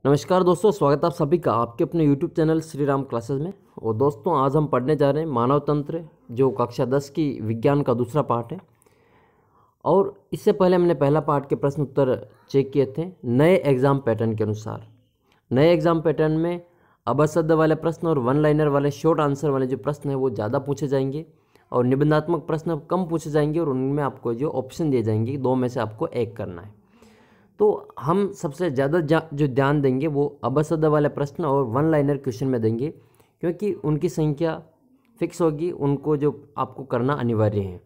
नमस्कार दोस्तों, स्वागत है आप सभी का आपके अपने YouTube channel Shri Ram classes में। और दोस्तों आज हम पढ़ने जा रहे हैं मानव तंत्र, जो कक्षा 10 की विज्ञान का दूसरा पार्ट है। और इससे पहले हमने पहला पार्ट के प्रश्न उत्तर चेक किए थे नए एग्ज़ाम पैटर्न के अनुसार। नए एग्ज़ाम पैटर्न में अबशब्द वाले प्रश्न और वन लाइनर वाले शॉर्ट आंसर वाले जो प्रश्न हैं वो ज़्यादा पूछे जाएंगे और निबंधात्मक प्रश्न कम पूछे जाएंगे, और उनमें आपको जो ऑप्शन दिए जाएंगे दो में से आपको एक करना है। तो हम सबसे ज़्यादा जो ध्यान देंगे वो अबशब्द वाले प्रश्न और वन लाइनर क्वेश्चन में देंगे, क्योंकि उनकी संख्या फिक्स होगी, उनको जो आपको करना अनिवार्य है।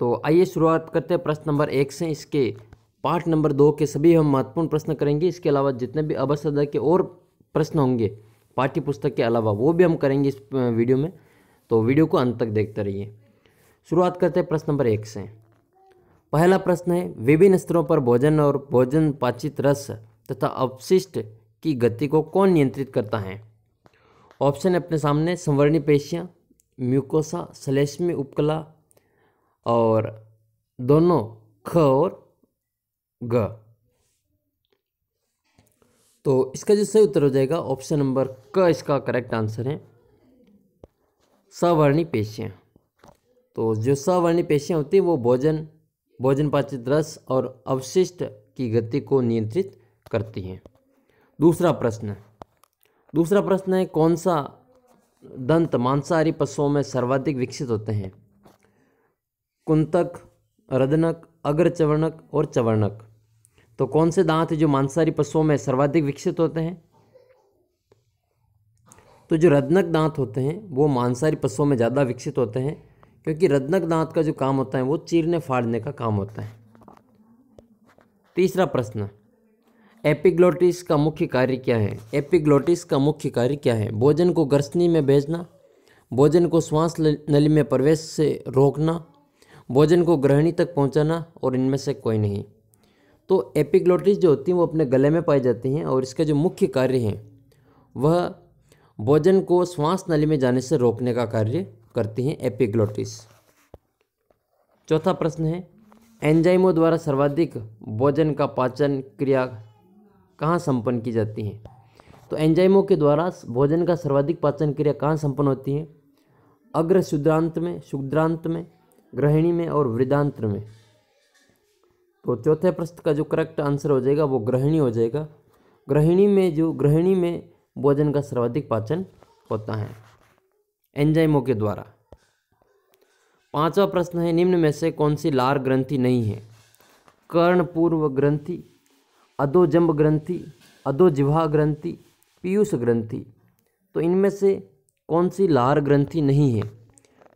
तो आइए शुरुआत करते हैं प्रश्न नंबर 1 से। इसके पार्ट नंबर 2 के सभी हम महत्वपूर्ण प्रश्न करेंगे। इसके अलावा जितने भी अबशब्द के और प्रश्न होंगे पाठ्य पुस्तक के अलावा वो भी हम करेंगे इस वीडियो में, तो वीडियो को अंत तक देखते रहिए। शुरुआत करते हैं प्रश्न नंबर 1 से। पहला प्रश्न है, विभिन्न स्तरों पर भोजन और भोजन पाचित रस तथा अपशिष्ट की गति को कौन नियंत्रित करता है? ऑप्शन है अपने सामने, संवर्णी पेशियाँ, म्यूकोसा, श्लेष्मी उपकला, और दोनों ख और ग। तो इसका जो सही उत्तर हो जाएगा ऑप्शन नंबर क इसका करेक्ट आंसर है, सवर्णी पेशियाँ। तो जो सवर्णी पेशियाँ होती हैं वो भोजन पाचित रस और अवशिष्ट की गति को नियंत्रित करती हैं। दूसरा प्रश्न है, कौन सा दंत मांसाहारी पशुओं में सर्वाधिक विकसित होते हैं? कुंतक, रदनक, अग्रचवर्णक और चवर्णक। तो कौन से दांत जो मांसाहारी पशुओं में सर्वाधिक विकसित होते हैं? तो जो रदनक दांत होते हैं वो मांसाहारी पशुओं में ज़्यादा विकसित होते हैं, क्योंकि रदनक दांत का जो काम होता है वो चीरने फाड़ने का काम होता है। तीसरा प्रश्न, एपिग्लोटिस का मुख्य कार्य क्या है? एपिग्लोटिस का मुख्य कार्य क्या है? भोजन को ग्रसनी में भेजना, भोजन को श्वास नली में प्रवेश से रोकना, भोजन को ग्रहणी तक पहुंचाना, और इनमें से कोई नहीं। तो एपिग्लोटिस जो होती है वो अपने गले में पाई जाती हैं, और इसका जो मुख्य कार्य है वह भोजन को श्वास नली में जाने से रोकने का कार्य करती हैं एपिग्लोटिस। चौथा प्रश्न है, एंजाइमों द्वारा सर्वाधिक भोजन का पाचन क्रिया कहाँ संपन्न की जाती है? तो एंजाइमों के द्वारा भोजन का सर्वाधिक पाचन क्रिया कहाँ संपन्न होती है? अग्र क्षुद्रांत में, क्षुद्रांत में, ग्रहिणी में और वृद्धांत्र में। तो चौथे प्रश्न का जो करेक्ट आंसर हो जाएगा वो ग्रहिणी हो जाएगा। ग्रहिणी में भोजन का सर्वाधिक पाचन होता है एंजाइमों के द्वारा। पांचवा प्रश्न है, निम्न में से कौन सी लार ग्रंथि नहीं है? कर्णपूर्व ग्रंथि, अधोजंब ग्रंथि, अधोजिह्वा ग्रंथि, पीयूष ग्रंथि। तो इनमें से कौन सी लार ग्रंथि नहीं है?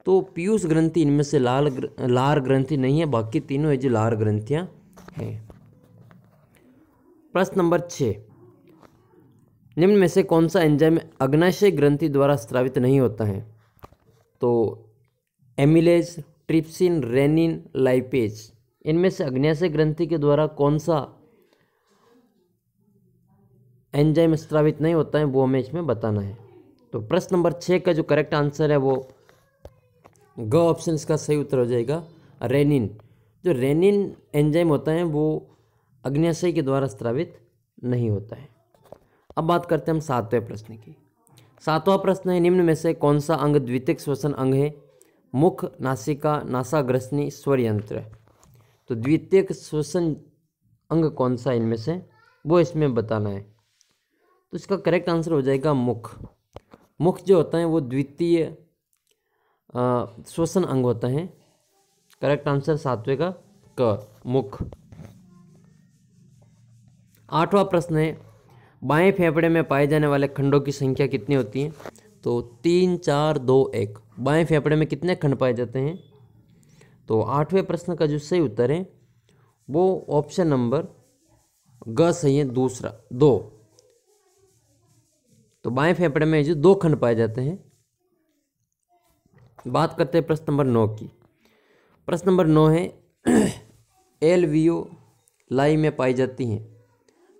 तो पीयूष ग्रंथि इनमें से लार ग्रंथि नहीं है, बाकी तीनों है जो लार ग्रंथियां हैं। प्रश्न नंबर 6, निम्न में से कौन सा एंजाइम अग्नाशय ग्रंथि द्वारा स्रावित नहीं होता है? तो एमिलेज, ट्रिप्सिन, रेनिन, लाइपेज। इनमें से अग्नाशय ग्रंथि के द्वारा कौन सा एंजाइम स्रावित नहीं होता है वो हमें इसमें बताना है। तो प्रश्न नंबर 6 का जो करेक्ट आंसर है वो ग ऑप्शन इसका सही उत्तर हो जाएगा, रेनिन। जो रेनिन एंजाइम होता है वो अग्नाशय के द्वारा स्रावित नहीं होता है। अब बात करते हैं हम 7वें प्रश्न की। 7वां प्रश्न है, निम्न में से कौन सा अंग द्वितीयक श्वसन अंग है? मुख, नासिका, नासाग्रसनी, स्वर यंत्र। तो द्वितीयक श्वसन अंग कौन सा इनमें से वो इसमें बताना है। तो इसका करेक्ट आंसर हो जाएगा मुख। मुख जो होता है वो द्वितीय श्वसन अंग होता है। करेक्ट आंसर 7वें का क, मुख। 8वां प्रश्न है, बाएं फेफड़े में पाए जाने वाले खंडों की संख्या कितनी होती है? तो 3, 4, 2, 1। बाएं फेफड़े में कितने खंड पाए जाते हैं? तो 8वें प्रश्न का जो सही उत्तर है वो ऑप्शन नंबर ग सही है, दूसरा 2। तो बाएं फेफड़े में जो 2 खंड पाए जाते हैं। बात करते हैं प्रश्न नंबर 9 की। प्रश्न नंबर 9 है, एल्वियोलाई में पाई जाती हैं।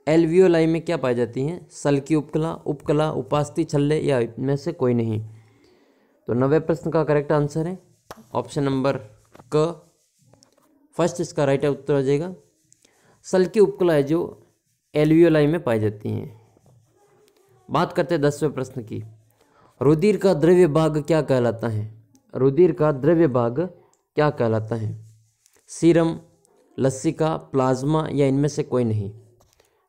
एल्वियोलाई में क्या पाई जाती हैं? सल की उपकला, उपास्थि छल्ले, या इनमें से कोई नहीं। तो 9वें प्रश्न का करेक्ट आंसर है ऑप्शन नंबर क, फर्स्ट इसका राइट उत्तर हो जाएगा। सल की उपकला है जो एल्वियोलाई में पाई जाती हैं। बात करते हैं 10वें प्रश्न की। रुधिर का द्रव्य भाग क्या कहलाता है? रुधिर का द्रव्य भाग क्या कहलाता है? सीरम, लसिका, प्लाज्मा या इनमें से कोई नहीं?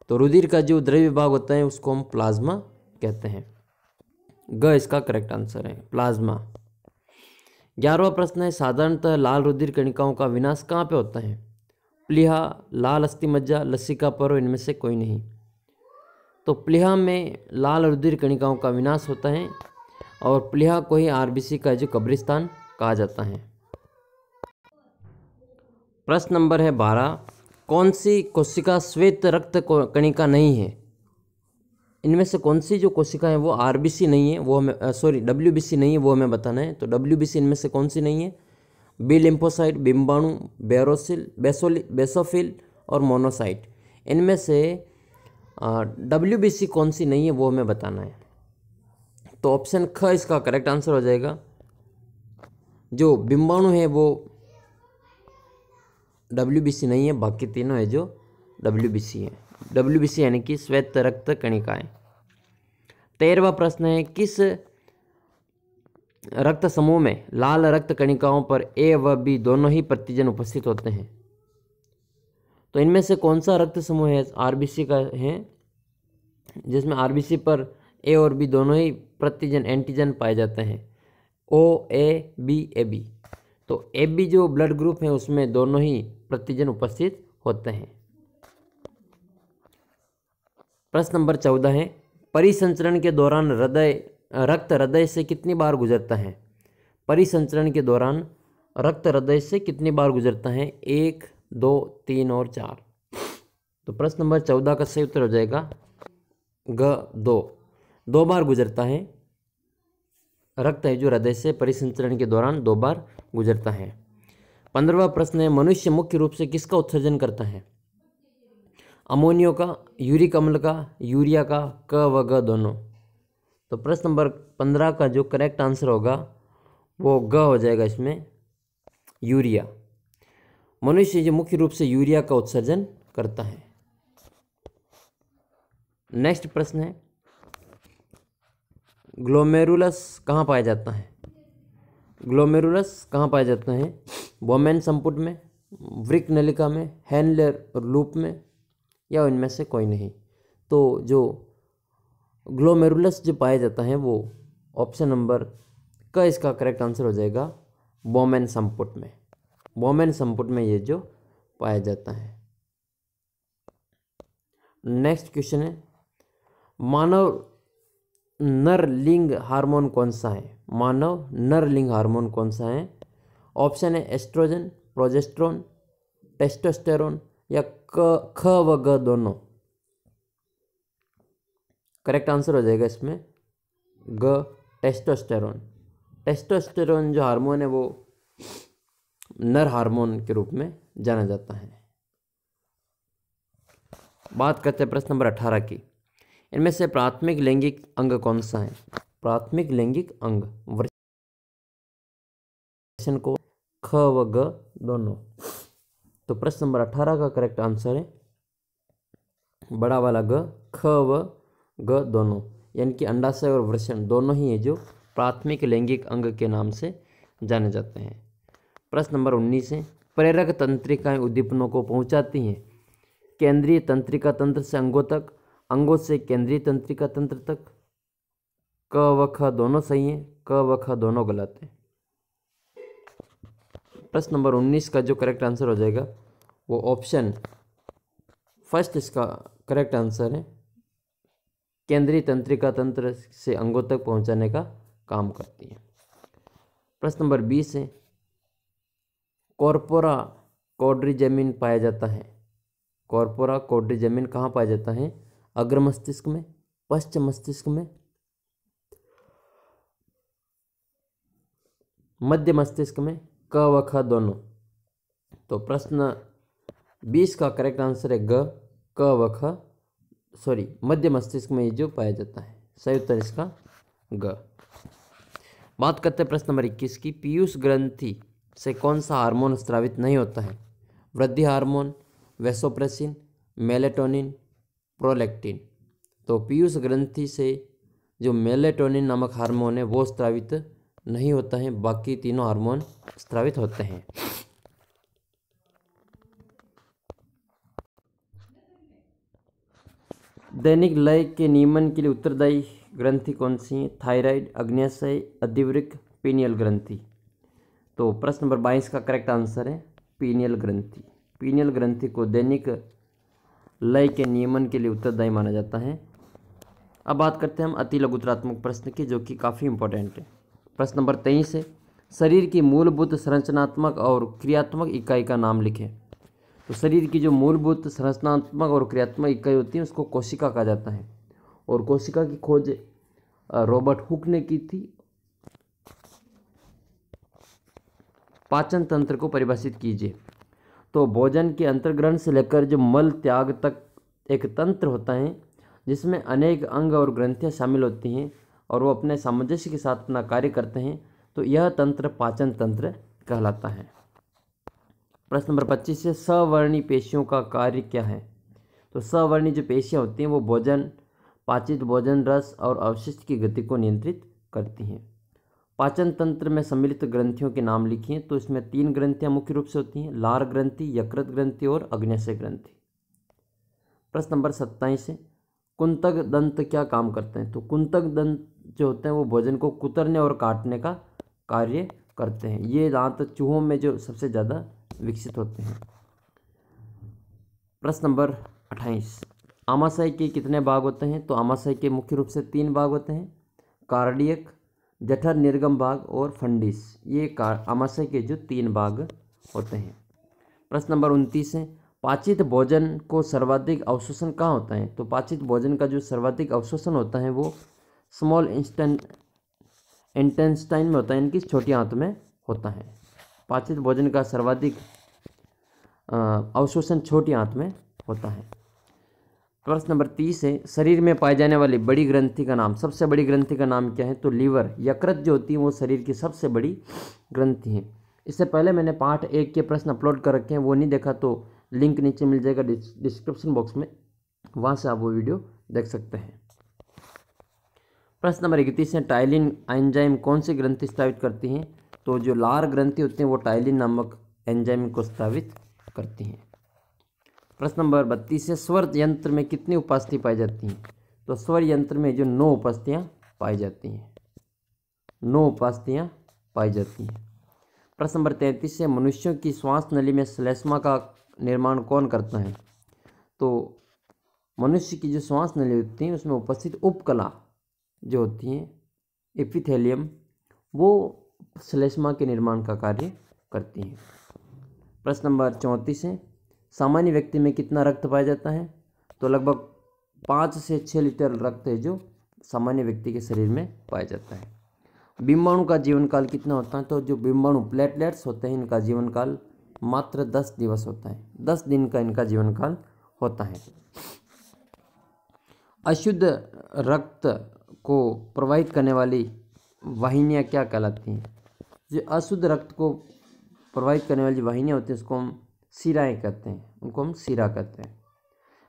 तो रुधिर का जो द्रव्य भाग होता है उसको हम प्लाज्मा कहते हैं। ग इसका करेक्ट आंसर है, प्लाज्मा। 11वां प्रश्न है, साधारणतः लाल रुधिर कणिकाओं का विनाश कहाँ पे होता है? प्लीहा, लाल अस्थिमज्जा, लसिका पर, इनमें से कोई नहीं? तो प्लीहा में लाल रुधिर कणिकाओं का विनाश होता है और प्लीहा को ही आरबीसी का जो कब्रिस्तान कहा जाता है। प्रश्न नंबर है 12, कौन सी कोशिका श्वेत रक्त कणिका नहीं है? इनमें से कौन सी जो कोशिका है वो आरबीसी नहीं है, वो हमें डब्ल्यूबीसी नहीं है, वो हमें बताना है। तो डब्ल्यूबीसी इनमें से कौन सी नहीं है? बी लिम्फोसाइट, बिम्बाणु, बेसोफिल और मोनोसाइट। इनमें से डब्ल्यूबीसी कौन सी नहीं है वो हमें बताना है। तो ऑप्शन ख इसका करेक्ट आंसर हो जाएगा। जो बिम्बाणु है वो डब्ल्यूबीसी नहीं है, बाकी तीनों है जो डब्ल्यूबीसी है। डब्ल्यूबीसी यानी कि श्वेत रक्त कणिकाएं। 13वां प्रश्न है, किस रक्त समूह में लाल रक्त कणिकाओं पर ए व बी दोनों ही प्रतिजन उपस्थित होते हैं? तो इनमें से कौन सा रक्त समूह है आरबीसी का है जिसमें आरबीसी पर ए और बी दोनों ही प्रतिजन एंटीजन पाए जाते हैं? ओ ए बी ए बी। तो ए बी जो ब्लड ग्रुप है उसमें दोनों ही प्रतिजन उपस्थित होते हैं। प्रश्न नंबर 14 है, परिसंचरण के दौरान रक्त हृदय से कितनी बार गुजरता है? परिसंचरण के दौरान रक्त हृदय से कितनी बार गुजरता है? 1, 2, 3 और 4। तो प्रश्न नंबर 14 का सही उत्तर हो जाएगा ग 2 बार गुजरता है। रक्त है जो हृदय से परिसंचरण के दौरान 2 बार गुजरता है। 15वां प्रश्न है, मनुष्य मुख्य रूप से किसका उत्सर्जन करता है? अमोनियो का, यूरिक अम्ल का, यूरिया का, क व ग दोनों? तो प्रश्न नंबर 15 का जो करेक्ट आंसर होगा वो ग हो जाएगा, इसमें यूरिया। मनुष्य जो मुख्य रूप से यूरिया का उत्सर्जन करता है। नेक्स्ट प्रश्न है, ग्लोमेरुलस कहाँ पाया जाता है? ग्लोमेरुलस कहाँ पाया जाता है? बोमेन संपुट में, वृक्क नलिका में, हेनले लूप में या इनमें से कोई नहीं? तो जो ग्लोमेरुलस जो पाया जाता है वो ऑप्शन नंबर क इसका करेक्ट आंसर हो जाएगा, बोमेन संपुट में। बोमेन संपुट में ये जो पाया जाता है। नेक्स्ट क्वेश्चन है, मानव नर लिंग हार्मोन कौन सा है? मानव नर लिंग हार्मोन कौन सा है? ऑप्शन है एस्ट्रोजन, प्रोजेस्टेरोन, टेस्टोस्टेरोन या ख व ग दोनों? करेक्ट आंसर हो जाएगा इसमें ग, टेस्टोस्टेरोन। टेस्टोस्टेरोन जो हार्मोन है वो नर हार्मोन के रूप में जाना जाता है। बात करते हैं प्रश्न नंबर 18 की। इनमें से प्राथमिक लैंगिक अंग कौन सा है? प्राथमिक लैंगिक अंग वर्षन को ख व ग दोनों? तो प्रश्न नंबर 18 का करेक्ट आंसर है बड़ा वाला ग, ख व ग दोनों, यानी कि अंडाशय और वृषण दोनों ही है जो प्राथमिक लैंगिक अंग के नाम से जाने जाते हैं। प्रश्न नंबर 19 है, प्रेरक तंत्रिकाएं उद्दीपनों को पहुंचाती हैं केंद्रीय तंत्रिका तंत्र से अंगों तक, अंगों से केंद्रीय तंत्रिका तंत्र तक? क व ख दोनों सही हैं, क व ख दोनों गलत हैं। प्रश्न नंबर 19 का जो करेक्ट आंसर हो जाएगा वो ऑप्शन फर्स्ट इसका करेक्ट आंसर है, केंद्रीय तंत्रिका तंत्र से अंगों तक पहुंचाने का काम करती है। प्रश्न नंबर 20 है, कॉर्पोरा क्वाड्रिजेमिन पाया जाता है। कॉर्पोरा क्वाड्रिजेमिन कहाँ पाया जाता है? अग्र मस्तिष्क में, पश्च मस्तिष्क में, मध्य मस्तिष्क में, क व ख दोनों? तो प्रश्न 20 का करेक्ट आंसर है ग, क व ख मध्य मस्तिष्क में ये जो पाया जाता है। सही उत्तर इसका ग। बात करते हैं प्रश्न नंबर 21 की। पीयूष ग्रंथि से कौन सा हार्मोन स्रावित नहीं होता है? वृद्धि हार्मोन, वैसोप्रेसिन, मेलेटोनिन, प्रोलैक्टिन। तो पीयूष ग्रंथि से जो मेलेटोनिन नामक हार्मोन है वो स्रावित नहीं होता है, बाकी तीनों हार्मोन स्रावित होते हैं। दैनिक लय के नियमन के लिए उत्तरदायी ग्रंथि कौन सी है? थायराइड, अग्न्याशय, अधिवृक्क, पीनियल ग्रंथि। तो प्रश्न नंबर 22 का करेक्ट आंसर है पीनियल ग्रंथि। पीनियल ग्रंथि को दैनिक लय के नियमन के लिए उत्तरदायी माना जाता है। अब बात करते हैं हम अति लघुतरात्मक प्रश्न की, जो कि काफ़ी इंपॉर्टेंट है। प्रश्न नंबर 23 है, शरीर की मूलभूत संरचनात्मक और क्रियात्मक इकाई का नाम लिखें। तो शरीर की जो मूलभूत संरचनात्मक और क्रियात्मक इकाई होती है उसको कोशिका कहा जाता है, और कोशिका की खोज रॉबर्ट हुक ने की थी। पाचन तंत्र को परिभाषित कीजिए। तो भोजन के अंतर्ग्रहण से लेकर जो मल त्याग तक एक तंत्र होता है जिसमें अनेक अंग और ग्रंथियां शामिल होती हैं और वो अपने सामंजस्य के साथ अपना कार्य करते हैं, तो यह तंत्र पाचन तंत्र कहलाता है। प्रश्न नंबर 25 से सवर्णी पेशियों का कार्य क्या है? तो सवर्णी जो पेशियां होती हैं वो भोजन, पाचित भोजन रस और अवशिष्ट की गति को नियंत्रित करती हैं। पाचन तंत्र में सम्मिलित ग्रंथियों के नाम लिखिए। तो इसमें 3 ग्रंथियां मुख्य रूप से होती हैं, लार ग्रंथि, यकृत ग्रंथि और अग्न्याशय ग्रंथि। प्रश्न नंबर 27 है, कुंतक दंत क्या काम करते हैं? तो कुंतक दंत जो होते हैं वो भोजन को कुतरने और काटने का कार्य करते हैं। ये दांत चूहों में जो सबसे ज़्यादा विकसित होते हैं। प्रश्न नंबर 28, आमाशय के कितने भाग होते हैं? तो आमाशय के मुख्य रूप से 3 भाग होते हैं, कार्डियक, जठर निर्गम भाग और फंडिस। ये आमाशय के जो 3 भाग होते हैं। प्रश्न नंबर 29 है, पाचित भोजन को सर्वाधिक अवशोषण कहाँ होता है? तो पाचित भोजन का जो सर्वाधिक अवशोषण होता है वो स्मॉल इंटेस्टाइन में होता है, इनकी छोटी आंत में होता है। पाचित भोजन का सर्वाधिक अवशोषण छोटी आंत में होता है। प्रश्न नंबर 30 है, शरीर में पाई जाने वाली बड़ी ग्रंथि का नाम, सबसे बड़ी ग्रंथि का नाम क्या है? तो लीवर, यकृत जो होती है वो शरीर की सबसे बड़ी ग्रंथि है। इससे पहले मैंने पार्ट 1 के प्रश्न अपलोड कर रखे हैं, वो नहीं देखा तो लिंक नीचे मिल जाएगा डिस्क्रिप्शन बॉक्स में, वहाँ से आप वो वीडियो देख सकते हैं। प्रश्न नंबर 31 है, टाइलिन एंजाइम कौन सी ग्रंथि स्रावित करती हैं? तो जो लार ग्रंथि होती हैं वो टाइलिन नामक एंजाइम को स्रावित करती हैं। प्रश्न नंबर 32 है, स्वर यंत्र में कितनी उपास्थि पाई जाती हैं? तो स्वर यंत्र में जो 9 उपास्थियाँ पाई जाती हैं, 9 उपास्थियाँ पाई जाती हैं। प्रश्न नंबर 33 है, मनुष्यों की श्वास नली में श्लेष्मा का निर्माण कौन करता है? तो मनुष्य की जो श्वास नली होती है उसमें उपस्थित उपकला जो होती हैं एपिथेलियम, वो श्लेष्मा के निर्माण का कार्य करती हैं। प्रश्न नंबर 34 है, सामान्य व्यक्ति में कितना रक्त पाया जाता है? तो लगभग 5 से 6 लीटर रक्त है जो सामान्य व्यक्ति के शरीर में पाया जाता है। बिंबाणु का जीवन काल कितना होता है? तो जो बिंबाणु प्लेटलेट्स होते हैं इनका जीवन काल मात्र 10 दिवस होता है, 10 दिन का इनका जीवन काल होता है। अशुद्ध रक्त को प्रवाहित करने वाली वाहिनियाँ क्या कहलाती हैं? जो अशुद्ध रक्त को प्रवाहित करने वाली वाहिनियाँ होती हैं उसको हम शिराएँ कहते हैं, उनको हम शिरा कहते हैं।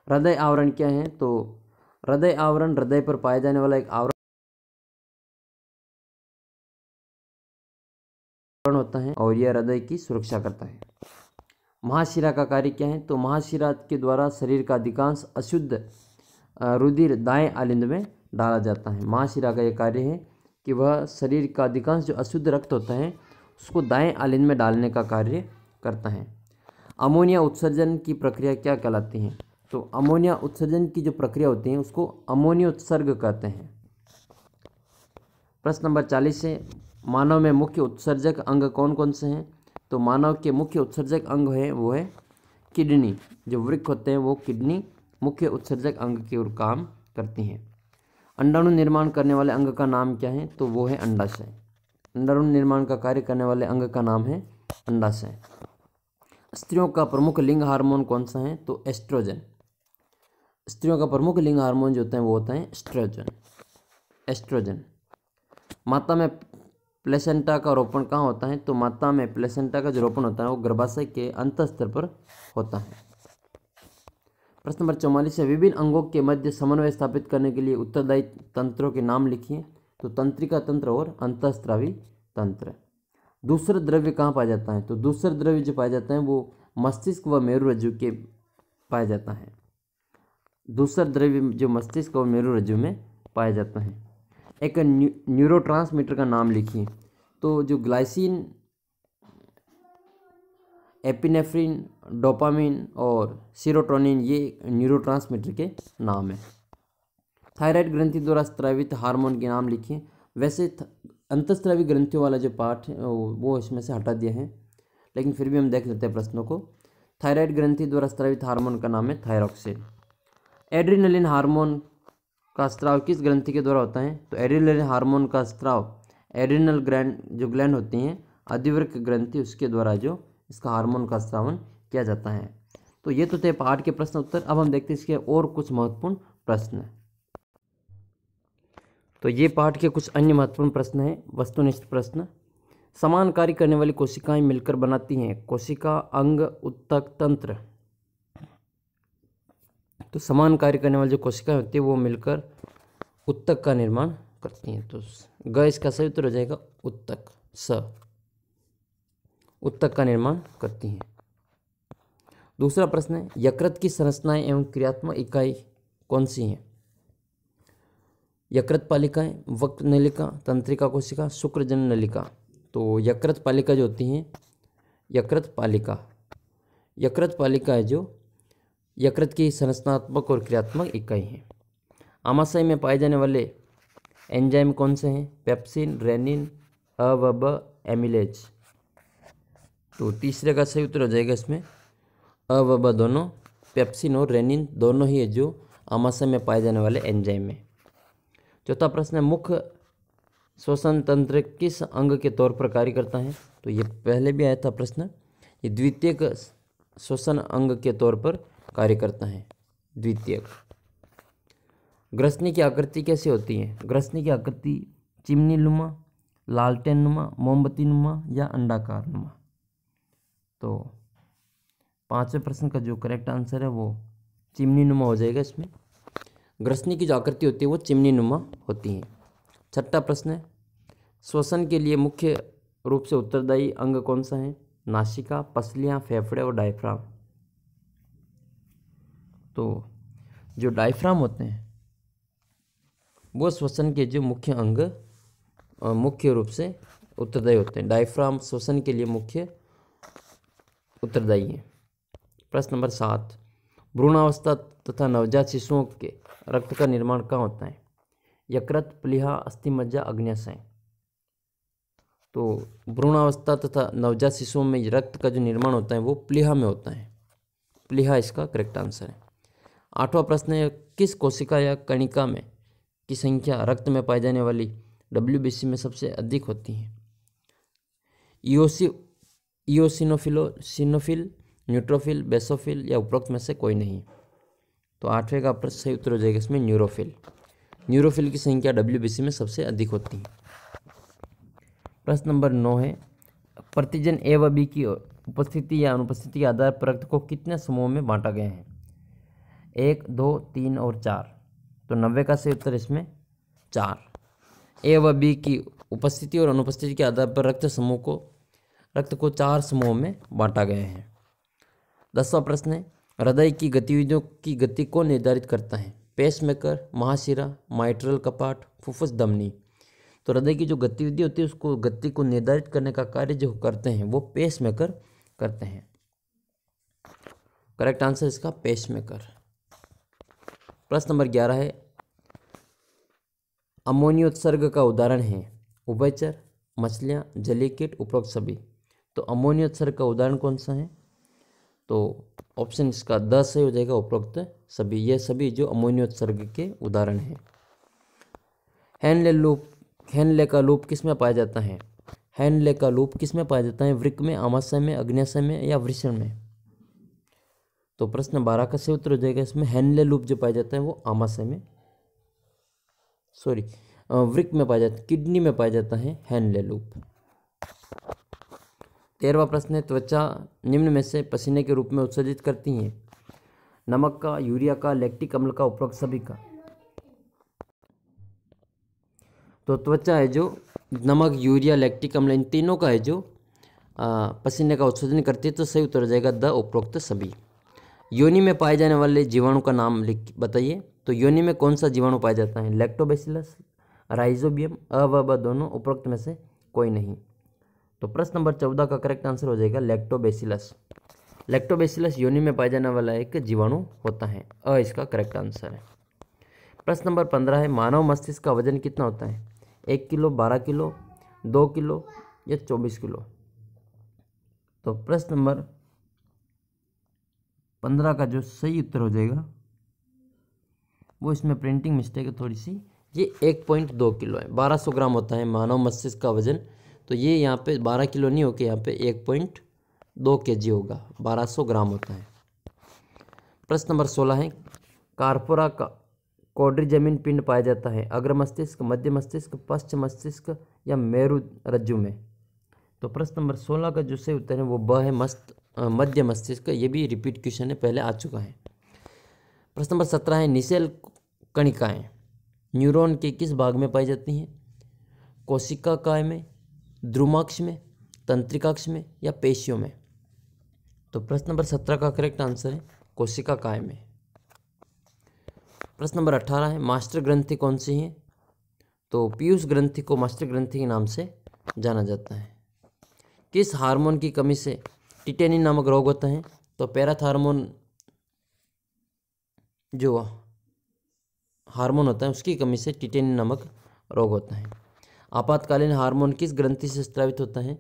हृदय आवरण क्या है? तो हृदय आवरण हृदय पर पाया जाने वाला एक आवरण होता है और यह हृदय की सुरक्षा करता है। महाशिरा का कार्य क्या है? तो महाशिरा के द्वारा शरीर का अधिकांश अशुद्ध रुधिर दाएं आलिंद में डाला जाता है। महाशिरा का यह कार्य है कि वह शरीर का अधिकांश जो अशुद्ध रक्त होता है उसको दाएं आलिंद में डालने का कार्य करता है। अमोनिया उत्सर्जन की प्रक्रिया क्या कहलाती है? तो अमोनिया उत्सर्जन की जो प्रक्रिया होती है उसको अमोनियोत्सर्ग कहते हैं। प्रश्न नंबर 40 है, मानव में मुख्य उत्सर्जक अंग कौन कौन से हैं? तो मानव के मुख्य उत्सर्जक अंग है वो है किडनी। जो वृक्क होते हैं वो किडनी मुख्य उत्सर्जक अंग की ओर काम करती हैं। अंडाणु निर्माण करने वाले अंग का नाम क्या है? तो वो है अंडाशय। अंडाणु निर्माण का कार्य करने वाले अंग का नाम है अंडाशय। स्त्रियों का प्रमुख लिंग हार्मोन कौन सा है? तो एस्ट्रोजन। स्त्रियों का प्रमुख लिंग हार्मोन जो होता है वो होता है एस्ट्रोजन। माता में प्लेसेंटा का रोपण कहाँ होता है? तो माता में प्लेसेंटा का जो रोपण होता है वो गर्भाशय के अंतःस्तर पर होता है। प्रश्न नंबर 44 है, विभिन्न अंगों के मध्य समन्वय स्थापित करने के लिए उत्तरदायी तंत्रों के नाम लिखिए। तो तंत्रिका तंत्र और अंतःस्रावी तंत्र। दूसरा द्रव्य कहाँ पाया जाता है? तो दूसरा द्रव्य जो पाया जाता है वो मस्तिष्क व मेरुरज्जु के पाया जाता है। दूसरा द्रव्य जो मस्तिष्क और मेरुरज्जु में पाया जाता है। एक न्यूरोट्रांसमीटर का नाम लिखिए। तो जो ग्लाइसिन, एपिनेफ्रिन, डोपामिन और सीरोटोनिन ये न्यूरोट्रांसमीटर के नाम हैं। थायराइड ग्रंथि द्वारा स्रावित हार्मोन के नाम लिखिए। वैसे अंतःस्रावी ग्रंथियों वाला जो पार्ट है वो इसमें से हटा दिया है, लेकिन फिर भी हम देख लेते हैं प्रश्नों को। थायराइड ग्रंथि द्वारा स्रावित हार्मोन का नाम है थायरॉक्सिन। एड्रिनलिन हार्मोन का स्राव किस ग्रंथि के द्वारा होता है? तो एड्रिनलिन हार्मोन का स्राव एड्रिनल ग्लैंड होती हैं अधिवृक्क ग्रंथि, उसके द्वारा जो इसका हार्मोन का स्रावन किया जाता है। तो ये तो थे पाठ के प्रश्न उत्तर। अब हम देखते हैं इसके और कुछ महत्वपूर्ण प्रश्न। तो ये पाठ के कुछ अन्य महत्वपूर्ण प्रश्न हैं। वस्तुनिष्ठ प्रश्न। समान कार्य करने वाली कोशिकाएं मिलकर बनाती हैं कोशिका, अंग, उत्तक, तंत्र। तो समान कार्य करने वाली जो कोशिकाएं होती है वो मिलकर उत्तक का निर्माण करती हैं। तो ग इसका सही उत्तर हो जाएगा उत्तक। स उत्तक का निर्माण करती हैं। दूसरा प्रश्न है, यकृत की संरचनाएं एवं क्रियात्मक इकाई कौन सी हैं? यकृत पालिकाएं, वक्र नलिका, तंत्रिका कोशिका, शुक्रजन नलिका। तो यकृत पालिका जो होती हैं, यकृत पालिका है जो यकृत की संरचनात्मक और क्रियात्मक इकाई है। आमाशय में पाए जाने वाले एंजाइम कौन से हैं? पेप्सिन, रेनिन, अ व ब एमिलेज। तो तीसरे का सही उत्तर हो जाएगा इसमें अ व ब दोनों, पेप्सिन और रेनिन दोनों ही है जो आमाशय में पाए जाने वाले एंजाइम है। चौथा प्रश्न है, मुख्य श्वसन तंत्र किस अंग के तौर पर कार्य करता है? तो ये पहले भी आया था प्रश्न। ये द्वितीयक श्वसन अंग के तौर पर कार्य करता है, द्वितीयक। ग्रसनी की आकृति कैसी होती है? ग्रसनी की आकृति चिमनी नुमा, लालटेन नुमा, मोमबत्ती नुमा या अंडाकार नुमा। तो पांचवें प्रश्न का जो करेक्ट आंसर है वो चिमनी नुमा हो जाएगा इसमें। ग्रसनी की जो आकृति होती है वो चिमनी नुमा होती है। छठा प्रश्न है, श्वसन के लिए मुख्य रूप से उत्तरदायी अंग कौन सा है? नासिका, पसलियाँ, फेफड़े और डायफ्राम। तो जो डायफ्राम होते हैं वो श्वसन के जो मुख्य अंग मुख्य रूप से उत्तरदायी होते हैं। डायफ्राम श्वसन के लिए मुख्य उत्तरदायी है। प्रश्न नंबर 7, भ्रूणावस्था तथा नवजात शिशुओं के रक्त का निर्माण कहाँ होता है? यकृत, प्लीहा, अस्थिमज्जा, अग्न्याशय। तो भ्रूणावस्था तथा नवजात शिशुओं में रक्त का जो निर्माण होता है वो प्लीहा में होता है। प्लीहा इसका करेक्ट आंसर है। 8वां प्रश्न है, किस कोशिका या कणिका में की संख्या रक्त में पाई जाने वाली WBC में सबसे अधिक होती है? इओसिनोफिल, न्यूट्रोफिल, बेसोफिल या उपरोक्त में से कोई नहीं। तो 8वें का प्रश्न सही उत्तर हो जाएगा इसमें न्यूरोफिल। न्यूरोफिल की संख्या WBC में सबसे अधिक होती है। प्रश्न नंबर 9 है, प्रतिजन A व B की उपस्थिति या अनुपस्थिति के आधार पर रक्त को कितने समूहों में बांटा गया है? 1, 2, 3 और 4। तो 90 का सही उत्तर इसमें 4। A व B की उपस्थिति और अनुपस्थिति के आधार पर रक्त को 4 समूहों में बांटा गया है। 10वां प्रश्न है, हृदय की गतिविधियों की गति को निर्धारित करता है? पेसमेकर, महाशिरा, माइट्रल कपाट, फुफ्फुस धमनी। तो हृदय की जो गतिविधि होती है उसको गति को निर्धारित करने का कार्य जो करते हैं वो पेसमेकर करते हैं। करेक्ट आंसर इसका पेसमेकर। प्रश्न नंबर 11 है, अमोनियोत्सर्ग का उदाहरण है? उभयचर, मछलियाँ, जलीय कीट, उपरोक्त सभी। तो अमोनियोत्सर्ग का उदाहरण कौन सा है? तो ऑप्शन इसका 10 सही हो जाएगा, उपरोक्त सभी। ये सभी जो अमोनियोत्सर्ग के उदाहरण हैं। हेनले का लूप किस में पाया जाता है? हेनले का लूप किस में पाया जाता है? वृक्क में, आमाशय में, अग्न्याशय में या वृषण में? तो प्रश्न 12 का सही उत्तर हो जाएगा इसमें हेनले लूप जो पाया जाता है वो आमाशय में, वृक्क में पाया जाता है, किडनी में पाया जाता है हेनले लूप। 13वां प्रश्न है, त्वचा निम्न में से पसीने के रूप में उत्सर्जित करती है? नमक का, यूरिया का, लैक्टिक अम्ल का, उपरोक्त सभी का? तो त्वचा है जो नमक, यूरिया, लैक्टिक अम्ल इन तीनों का है जो पसीने का उत्सर्जन करती है, तो सही उत्तर हो जाएगा द उपरोक्त सभी। योनि में पाए जाने वाले जीवाणु का नाम लिख बताइए। तो योनि में कौन सा जीवाणु पाया जाता है? लैक्टोबैसिलस, राइजोबियम, अ व ब दोनों, उपरोक्त में से कोई नहीं। तो प्रश्न नंबर 14 का करेक्ट आंसर हो जाएगा लैक्टोबैसिलस। लैक्टोबैसिलस योनि में पाया जाने वाला एक जीवाणु होता है, अ इसका करेक्ट आंसर है। प्रश्न नंबर 15 है, मानव मस्तिष्क का वजन कितना होता है? 1 किलो, 12 किलो, 2 किलो या 24 किलो? तो प्रश्न नंबर 15 का जो सही उत्तर हो जाएगा वो, इसमें प्रिंटिंग मिस्टेक है थोड़ी सी, ये 1.2 किलो है। 1200 ग्राम होता है मानव मस्तिष्क का वजन, तो ये यहाँ पे 12 किलो नहीं होके यहाँ पे 1.2 kg होगा, 1200 ग्राम होता है। प्रश्न नंबर 16 है, कार्पोरा का क्वाड्रिजेमिन पिंड पाया जाता है अग्र मस्तिष्क, मध्य मस्तिष्क, पश्च मस्तिष्क या मेरु रज्जु में? तो प्रश्न नंबर 16 का जो सही उत्तर है वो ब है, मध्य मस्तिष्क। ये भी रिपीट क्वेश्चन है, पहले आ चुका है। प्रश्न नंबर 17 है, निसेल कणिकाएं न्यूरॉन के किस भाग में पाई जाती हैं? कोशिकाकाय में, ध्रुमाक्ष में, तंत्रिकाक्ष में या पेशियों में? तो प्रश्न नंबर 17 का करेक्ट आंसर है कोशिकाकाय में। प्रश्न नंबर 18 है, मास्टर ग्रंथि कौन सी है? तो पीयूष ग्रंथि को मास्टर ग्रंथि के नाम से जाना जाता है। किस हार्मोन की कमी से टिटेनिन नामक रोग होता है? तो पैराथार्मोन जो हार्मोन होता है उसकी कमी से टिटेनिन नामक रोग होता है। आपातकालीन हार्मोन किस ग्रंथि से स्रावित होता है?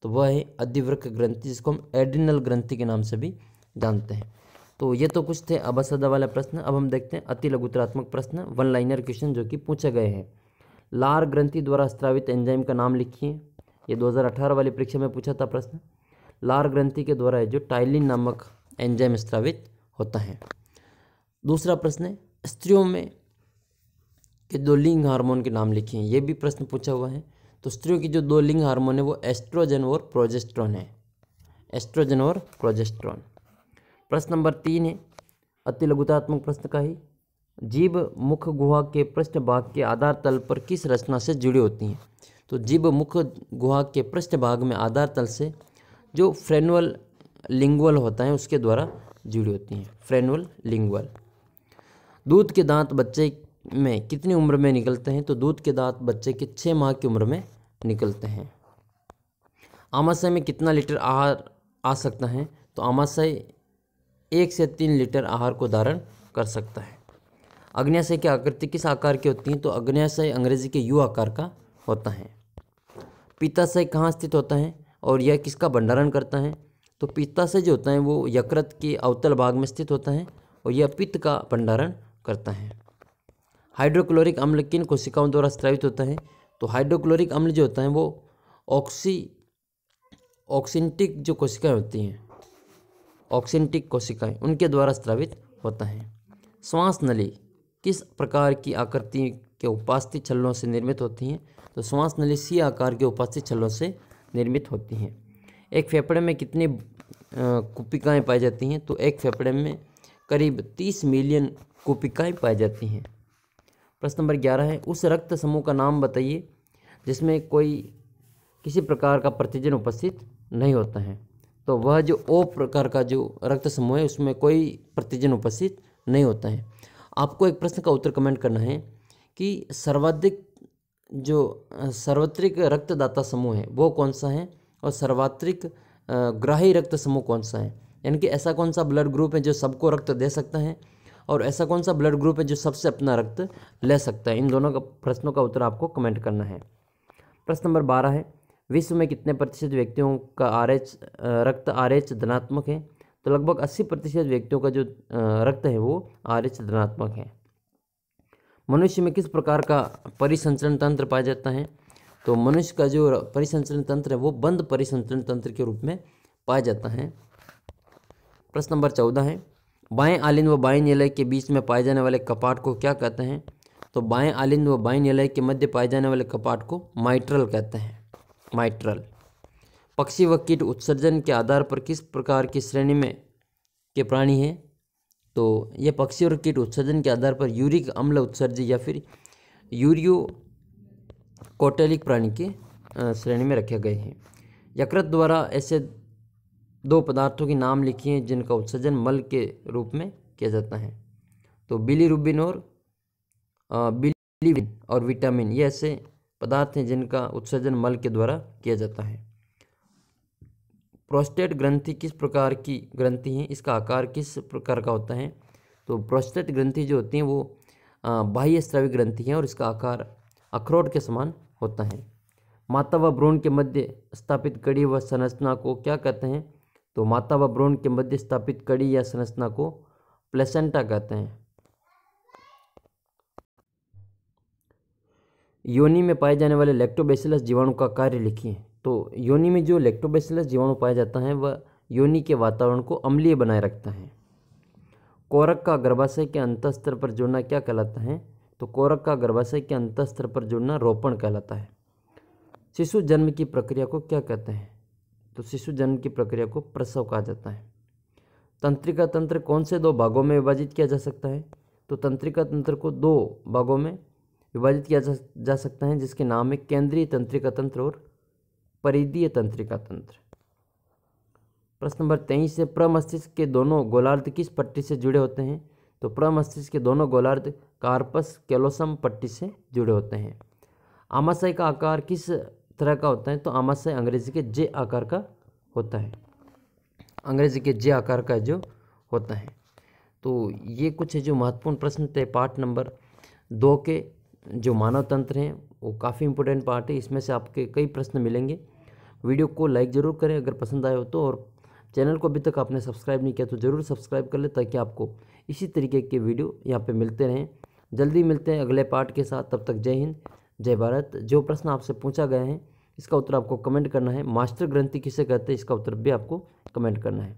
तो वह है अधिवृक्क ग्रंथि, जिसको हम एड्रिनल ग्रंथि के नाम से भी जानते हैं। तो ये तो कुछ थे अबसदा वाले प्रश्न। अब हम देखते हैं अति लघुतरात्मक प्रश्न, वन लाइनर क्वेश्चन जो कि पूछे गए हैं। लार ग्रंथि द्वारा स्रावित एंजाइम का नाम लिखिए। ये 2018 वाली परीक्षा में पूछा था प्रश्न। लार ग्रंथि के द्वारा जो टाइलिन नामक एंजाइम स्रावित होता है। दूसरा प्रश्न है, स्त्रियों में के 2 लिंग हार्मोन के नाम लिखिए। ये भी प्रश्न पूछा हुआ है। तो स्त्रियों की जो 2 लिंग हार्मोन है वो एस्ट्रोजन और प्रोजेस्टेरोन है, एस्ट्रोजन और प्रोजेस्टेरोन। प्रश्न नंबर 3 है, अति लघुतात्मक प्रश्न का ही, जीभ मुख गुहा के पृष्ठभाग के आधार तल पर किस रचना से जुड़ी होती हैं? तो जीभ मुख गुहा के पृष्ठभाग में आधार तल से जो फ्रेनुअल लिंगुअल होता है उसके द्वारा जुड़ी होती हैं, फ्रेनुअल लिंगुअल। दूध के दांत बच्चे में कितनी उम्र में निकलते हैं? तो दूध के दांत बच्चे के 6 माह की उम्र में निकलते हैं। आमाशय में कितना लीटर आहार आ सकता है? तो आमाशय 1 से 3 लीटर आहार को धारण कर सकता है। अग्न्याशय की आकृति किस आकार की होती है? तो अग्न्याशय अंग्रेजी के यू आकार का होता है। पित्ताशय कहाँ स्थित होता है और यह किसका भंडारण करता है? तो पित्ताशय जो होता है वो यकृत के अवतल भाग में स्थित होता है और यह पित्त का भंडारण करता है। हाइड्रोक्लोरिक अम्ल किन कोशिकाओं द्वारा स्रावित होता है? तो हाइड्रोक्लोरिक अम्ल जो होता है वो ऑक्सिंटिक जो कोशिकाएं होती हैं, ऑक्सिंटिक कोशिकाएं, उनके द्वारा स्रावित होता है। श्वास नली किस प्रकार की आकृति के उपास्थि छल्लों से निर्मित होती हैं? तो श्वास नली सी आकार के उपास्थि छल्लों से निर्मित होती हैं। एक फेफड़े में कितनी कुपिकाएँ पाई जाती हैं? तो एक फेफड़े में करीब 30 मिलियन कुपिकाएँ पाई जाती हैं। प्रश्न नंबर 11 है, उस रक्त समूह का नाम बताइए जिसमें किसी प्रकार का प्रतिजन उपस्थित नहीं होता है। तो वह जो ओ प्रकार का जो रक्त समूह है उसमें कोई प्रतिजन उपस्थित नहीं होता है। आपको एक प्रश्न का उत्तर कमेंट करना है कि सार्वत्रिक रक्तदाता समूह है वो कौन सा है और सार्वत्रिक ग्राही रक्त समूह कौन सा है। यानी कि ऐसा कौन सा ब्लड ग्रुप है जो सबको रक्त दे सकता है और ऐसा कौन सा ब्लड ग्रुप है जो सबसे अपना रक्त ले सकता है। इन दोनों का प्रश्नों का उत्तर आपको कमेंट करना है। प्रश्न नंबर 12 है, विश्व में कितने प्रतिशत व्यक्तियों का रक्त RH धनात्मक है? तो लगभग 80% व्यक्तियों का जो रक्त है वो RH धनात्मक है। मनुष्य में किस प्रकार का परिसंचरण तंत्र पाया जाता है? तो मनुष्य का जो परिसंचरण तंत्र है वो बंद परिसंचरण तंत्र के रूप में पाया जाता है। प्रश्न नंबर 14 है, बाएं आलिंद व बाएं निलय के बीच में पाए जाने वाले कपाट को क्या कहते हैं? तो बाएं आलिंद व बाएं निलय के मध्य पाए जाने वाले कपाट को माइट्रल कहते हैं, माइट्रल। पक्षी व कीट उत्सर्जन के आधार पर किस प्रकार की श्रेणी में के प्राणी हैं? तो ये पक्षी और कीट उत्सर्जन के आधार पर यूरिक अम्ल उत्सर्जी या फिर यूरियो कोटेलिक प्राणी की श्रेणी में रखे गए हैं। यकृत द्वारा ऐसे 2 पदार्थों के नाम लिखिए जिनका उत्सर्जन मल के रूप में किया जाता है। तो बिलीरुबिन और बिलीविन और विटामिन, ये ऐसे पदार्थ हैं जिनका उत्सर्जन मल के द्वारा किया जाता है। प्रोस्टेट ग्रंथि किस प्रकार की ग्रंथि है, इसका आकार किस प्रकार का होता है? तो प्रोस्टेट ग्रंथि जो होती हैं वो बाह्य स्रावी ग्रंथि है और इसका आकार अखरोट के समान होता है। माता व भ्रूण के मध्य स्थापित कड़ी व संरचना को क्या कहते हैं? तो माता व भ्रूण के मध्य स्थापित कड़ी या संरचना को प्लेसेंटा कहते हैं। योनि में पाए जाने वाले लैक्टोबैसिलस जीवाणु का कार्य लिखिए। तो योनि में जो लैक्टोबैसिलस जीवाणु पाया जाता है वह योनि के वातावरण को अम्लीय बनाए रखता है। कोरक का गर्भाशय के अंतःस्तर पर जुड़ना क्या कहलाता है? तो कोरक का गर्भाशय के अंतःस्तर पर जुड़ना रोपण कहलाता है। शिशु जन्म की प्रक्रिया को क्या कहते हैं? तो शिशु जन्म की प्रक्रिया को प्रसव कहा जाता है। तंत्रिका तंत्र कौन से 2 भागों में विभाजित किया जा सकता है? तो तंत्रिका तंत्र को 2 भागों में विभाजित किया जा सकता है, जिसके नाम है केंद्रीय तंत्रिका तंत्र और परिधीय तंत्रिका तंत्र। प्रश्न नंबर 23 है, प्रमस्तिष्क के दोनों गोलार्ध किस पट्टी से जुड़े होते हैं? तो प्रमस्तिष्क के दोनों गोलार्ध कार्पस कैलोसम पट्टी से जुड़े होते हैं। आमाशय का आकार किस तरह का होता है? तो आमाशय अंग्रेजी के जे आकार का होता है। अंग्रेजी के जे आकार का जो होता है। तो ये कुछ जो महत्वपूर्ण प्रश्न थे पार्ट नंबर 2 के, जो मानव तंत्र हैं वो काफ़ी इंपॉर्टेंट पार्ट है। इसमें से आपके कई प्रश्न मिलेंगे। वीडियो को लाइक ज़रूर करें अगर पसंद आए हो तो, और चैनल को अभी तक आपने सब्सक्राइब नहीं किया तो ज़रूर सब्सक्राइब कर ले, ताकि आपको इसी तरीके के वीडियो यहाँ पे मिलते रहें। जल्दी मिलते हैं अगले पार्ट के साथ। तब तक जय हिंद, जय भारत। जो प्रश्न आपसे पूछा गया है इसका उत्तर आपको कमेंट करना है। मास्टर ग्रंथि किसे कहते हैं, इसका उत्तर भी आपको कमेंट करना है।